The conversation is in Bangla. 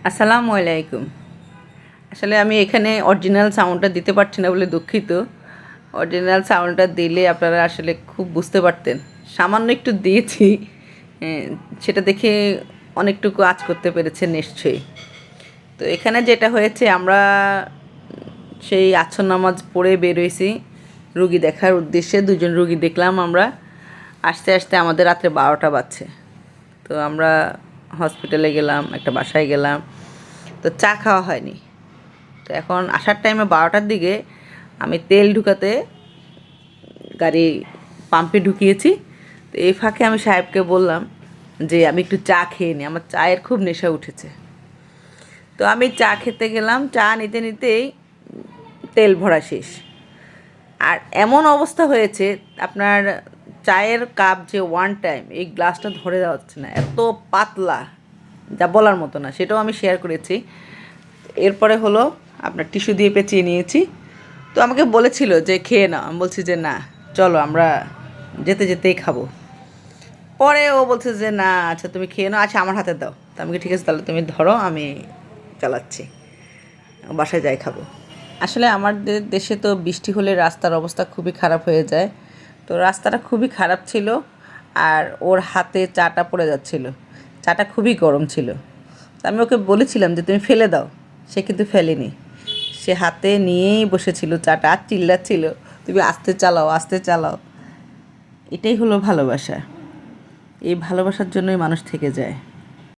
আসসালামু আলাইকুম। আসলে আমি এখানে অরিজিনাল সাউন্ডটা দিতে পারছি না বলে দুঃখিত। অরিজিনাল সাউন্ডটা দিলে আপনারা আসলে খুব বুঝতে পারতেন। সামান্য একটু দিয়েছি, সেটা দেখে অনেকটুকু আঁচ করতে পেরেছেন নিশ্চয়ই। তো এখানে যেটা হয়েছে, আমরা সেই আসর নামাজ পড়ে বেরোইছি রুগী দেখার উদ্দেশ্যে। দুজন রুগী দেখলাম আমরা। আস্তে আস্তে আমাদের রাত্রে 12টা বাজছে। তো আমরা হসপিটালে গেলাম, একটা বাসায় গেলাম। তো চা খাওয়া হয়নি। তো এখন আসার টাইমে 12টার দিকে আমি তেল ঢুকাতে গাড়ি পাম্পে ঢুকিয়েছি। তো এই ফাঁকে আমি সাহেবকে বললাম যে আমি একটু চা খেয়ে নিই, আমার চায়ের খুব নেশা উঠেছে। তো আমি চা খেতে গেলাম, চা নিতে নিতেই তেল ভরা শেষ। আর এমন অবস্থা হয়েছে, আপনার চায়ের কাপ যে ওয়ান টাইম, এই গ্লাসটা ধরে যাচ্ছে না, এত পাতলা, যা বলার মতো না। সেটাও আমি শেয়ার করেছি। এরপরে হলো আপনার টিস্যু দিয়ে পেঁচিয়ে নিয়েছি। তো আমাকে বলেছিল যে খেয়ে নাও, আমি বলছি যে না, চলো আমরা যেতে যেতেই খাবো। পরে ও বলছে যে না, আচ্ছা তুমি খেয়ে নাও, আচ্ছা আমার হাতে দাও। তো আমি ঠিক আছে, তাহলে তুমি ধরো, আমি চালাচ্ছি, বাসায় যাই খাবো। আসলে আমাদের দেশে তো বৃষ্টি হলে রাস্তার অবস্থা খুবই খারাপ হয়ে যায়। তো রাস্তাটা খুবই খারাপ ছিল, আর ওর হাতে চাটা পড়ে যাচ্ছিল। চাটা খুবই গরম ছিল। তো আমি ওকে বলেছিলাম যে তুমি ফেলে দাও, সে কিন্তু ফেলেনি। সে হাতে নিয়েই বসেছিল চাটা, আর চিল্লাচ্ছিল তুমি আস্তে চালাও, আস্তে চালাও। এটাই হলো ভালোবাসা। এই ভালোবাসার জন্যই মানুষ থেকে যায়।